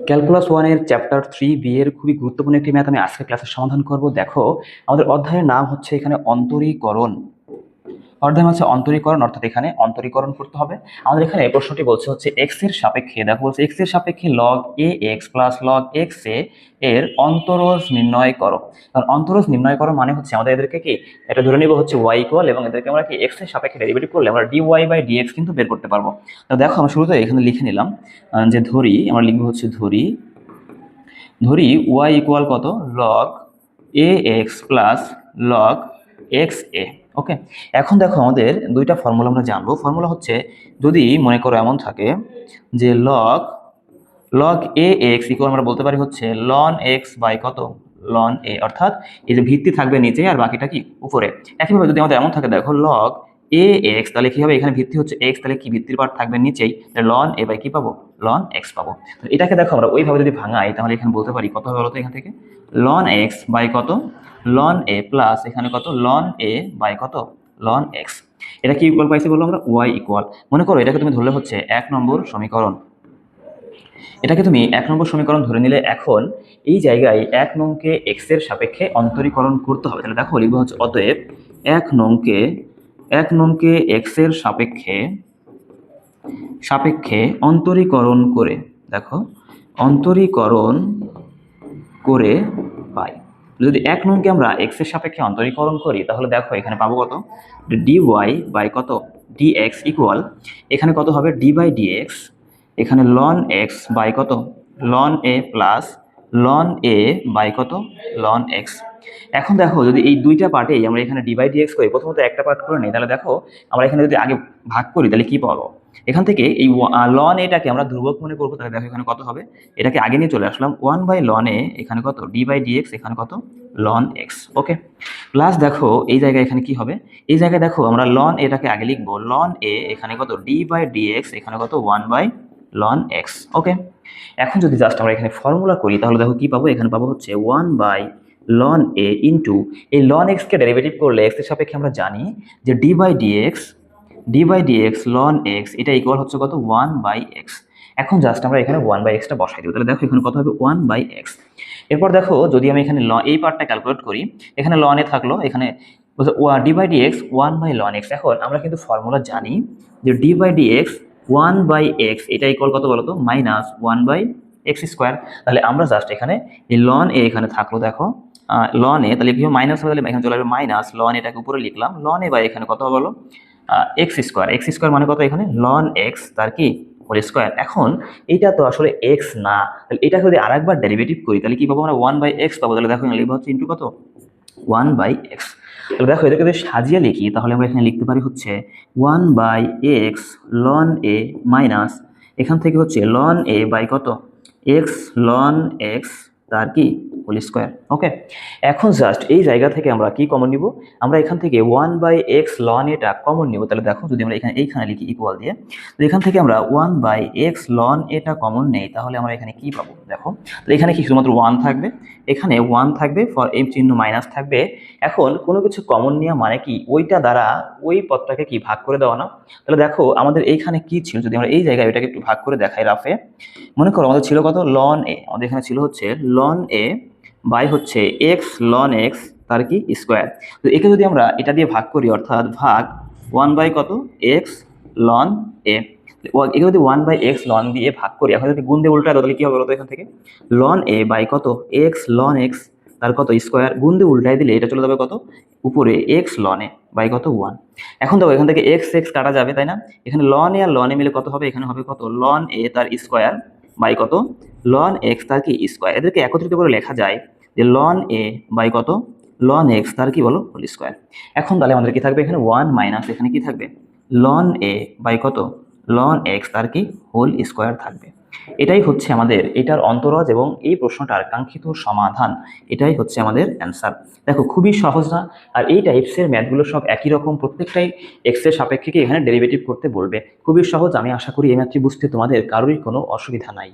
Calculus 1 এর chapter 3 B এর খুবই গুরুত্বপূর্ণ একটি ম্যাথ আমি আজকে ক্লাসের সমাধান করব। দেখো, আমাদের অধ্যায়ের নাম হচ্ছে এখানে অন্তরীকরণ। অর্ধায়ন হচ্ছে অন্তরীকরণ, অর্থাৎ এখানে অন্তরীকরণ করতে হবে। আমাদের এখানে প্রশ্নটি বলছে হচ্ছে এক্স এর সাপেক্ষে, দেখো বলছে এক্স এর সাপেক্ষে লগ এ এক্স প্লাস লগ এক্স এ এর অন্তরজ নির্ণয় করো। কারণ অন্তরজ নির্ণয় করো মানে হচ্ছে আমাদের এদেরকে কি এটা ধরে নিব হচ্ছে ওয়াই ইকুয়াল, এবং এদেরকে আমরা কি এক্স এর সাপেক্ষে ডেরিভেটিভ করলে আমরা d y by d x কিন্তু বের করতে পারবো। তো দেখো আমরা শুরুতে এখানে লিখে নিলাম যে ধরি, আমরা লিখবো হচ্ছে ধরি ওয়াই ইকুয়াল কত, লগ এ এক্স প্লাস লগ এক্স এ। ওকে, এখন দেখো আমাদের দুইটা ফর্মুলা আমরা জানবো। ফর্মুলা হচ্ছে যদি মনে করো এমন থাকে যে লগ লগ এ এক্স ইকুয়াল আমরা বলতে পারি হচ্ছে লন এক্স বাই কত, লন এ, অর্থাৎ এই যে ভিত্তি থাকবে নিচে আর বাকিটা কি উপরে। একইভাবে যদি আমাদের এমন থাকে দেখো লগ এ এক্স, তাহলে কি হবে, এখানে ভিত্তি হচ্ছে এক্স, তাহলে কি ভিত্তির পার্ট থাকবে নিচেই, লন এ বাই কি পাবো, লন এক্স পাবো। তো এটাকে দেখো আমরা ওইভাবে যদি ভাঙাই তাহলে এখানে বলতে পারি কত হবে বলতো, এখান থেকে লন এক্স বাই কত, লন এ প্লাস এখানে কত লন এ বাই কত, লন এক্স। এটা কি ইকুয়াল পাইছি বললো আমরা, ওয়াই ইকুয়াল। মনে করো এটাকে তুমি ধরলে হচ্ছে 1 নম্বর সমীকরণ। এটাকে তুমি 1 নম্বর সমীকরণ ধরে নিলে এখন এই জায়গায় 1 নংকে এক্স এর সাপেক্ষে অন্তরীকরণ করতে হবে। তাহলে দেখো লিখবো হচ্ছে অতএব 1 নংকে এক্স এর সাপেক্ষে সাপেক্ষে অন্তরীকরণ করে, দেখো অন্তরীকরণ করে পাই। যদি 1 নংকে আমরা এক্স এর সাপেক্ষে অন্তরীকরণ করি তাহলে দেখো এখানে পাবো কত, ডি ওয়াই বাই কত, ডি এক্স ইকুয়াল এখানে কত হবে, ডি বাই ডি এক্স, এখানে লন এক্স বাই কত, ln a plus ln a by কত, লন এক্স। এখন দেখো যদি এই দুইটা পার্টেই আমরা এখানে ডি বাই ডি এক্স করি, প্রথমত একটা পার্ট করে নিই, তাহলে দেখো আমরা এখানে যদি আগে ভাগ করি তাহলে কি পাবো, এখান থেকে এই লন এটাকে আমরা ধ্রুবক মনে করবো। তাহলে দেখো এখানে কত হবে, এটাকে আগে নিয়ে চলে আসলাম 1/ln এ, এখানে কত ডি বাই ডি এক্স, এখানে কত লন এক্স। ওকে, প্লাস দেখো এই জায়গায় এখানে কি হবে, এই জায়গায় দেখো আমরা লন এটাকে আগে লিখবো, লন এ এখানে কত ডি বাই ডি এক্স, এখানে কত 1/ln এক্স। ওকে, এখন যদি জাস্ট আমরা এখানে ফর্মুলা করি তাহলে দেখো কি পাবো, এখানে পাবো হচ্ছে 1/ln এ ইন্টু এই লন এক্সকে ডেরিভেটিভ করলে এক্স এর সাপেক্ষে আমরা জানি যে d by d x ln x এটা ইকুয়াল হচ্ছে কত, 1/x। এখন জাস্ট আমরা এখানে 1/xটা বসাই দেবো। তাহলে দেখো এখানে কত হবে, 1/x। এরপর দেখো যদি আমি এখানে এই পার্টটা ক্যালকুলেট করি, এখানে লন এ থাকলো, এখানে d by d x 1/ln x। এখন আমরা কিন্তু ফর্মুলা জানি যে d by d x 1/x এটা ইকুয়াল কত বলতো, মাইনাস 1/x স্কোয়ার। তাহলে আমরা জাস্ট এখানে এই লন এ এখানে থাকলো, দেখো লন এ, তাহলে কি হবে মাইনাস হবে, তাহলে এখানে চলে আসবে মাইনাস লন এটাকে উপরে লিখলাম, লন এ বাই এখানে কত হবে বলো, এক্স স্কোয়ার মানে কত, এখানে লন এক্স তার কি হোল স্কোয়ার। এখন এইটা তো আসলে এক্স না, তাহলে এটাকে যদি আরেকবার ডেরিভেটিভ করি তাহলে কি পাবো আমরা 1/x পাবো। তাহলে দেখো লিখবো হচ্ছে ইন্টু কত, 1/x। তাহলে দেখো এটাকে যদি সাজিয়ে লিখি তাহলে আমরা এখানে লিখতে পারি হচ্ছে 1/x লন এ মাইনাস এখান থেকে হচ্ছে লন এ বাই কত, এক্স লন এক্স তার কি হোল স্কোয়ার। ওকে, এখন জাস্ট এই জায়গা থেকে আমরা কি কমন নিব, আমরা এখান থেকে 1/x লন এটা কমন নিব। তাহলে দেখো যদি আমরা এইখানে লিখি ইকুয়াল দিয়ে, তো এখান থেকে আমরা 1/x লন এটা কমন নেই, তাহলে আমরা এখানে কি পাবো, দেখো তো এখানে কি শুধুমাত্র 1 থাকবে, এখানে 1 থাকবে, ফর এম চিহ্ন মাইনাস থাকবে। এখন কোনো কিছু কমন নেওয়া মানে কি ওইটা দ্বারা ওই পদটাকে কি ভাগ করে দেওয়া না। তাহলে দেখো আমাদের এইখানে কি ছিল, যদি আমরা এই জায়গায় এটাকে একটু ভাগ করে দেখাই রাফে, মনে করো আমাদের ছিল কত, লন এ, আমাদের এখানে ছিল হচ্ছে লন এ বাই হচ্ছে এক্স লন এক্স তার কি স্কোয়ার। তো একে যদি আমরা এটা দিয়ে ভাগ করি, অর্থাৎ ভাগ 1 বাই কত, এক্স লন এ, একে যদি 1/x লন দিয়ে ভাগ করি, এখন যদি গুণ দিয়ে উল্টা তাহলে কি হবে বলতো, এখান থেকে লন এ বাই কত, এক্স লন এক্স তার কত স্কোয়ার, গুণ দিয়ে উল্টাই দিলে এটা চলে যাবে কত উপরে, এক্স লন এ বাই কত 1। এখন দেখো এখান থেকে এক্স এক্স কাটা যাবে তাই না, এখানে লন এ আর লন এ মিলে কত হবে, এখানে হবে কত লন এ তার স্কোয়ার বাই কত লন এক্স তার কি স্কোয়ার। এদেরকে একত্রিত করে লেখা যায় যে লন এ বাই কত লন এক্স তার কি বলো হোল স্কোয়ার। এখন তাহলে আমাদের কি থাকবে, এখানে 1 মাইনাস এখানে কি থাকবে লন এ বাই কত লন এক্স তার কি হোল স্কোয়ার থাকবে। এটাই হচ্ছে আমাদের এটার অন্তরজ এবং এই প্রশ্নটার কাঙ্ক্ষিত সমাধান। এটাই হচ্ছে আমাদের অ্যান্সার। দেখো খুবই সহজ না, আর এই টাইপসের ম্যাথগুলো সব একই রকম, প্রত্যেকটাই এক্স এর সাপেক্ষে এখানে ডেরিভেটিভ করতে বলবে। খুবই সহজ, আমি আশা করি এই ম্যাথটি বুঝতে তোমাদের কারোরই কোনো অসুবিধা নাই।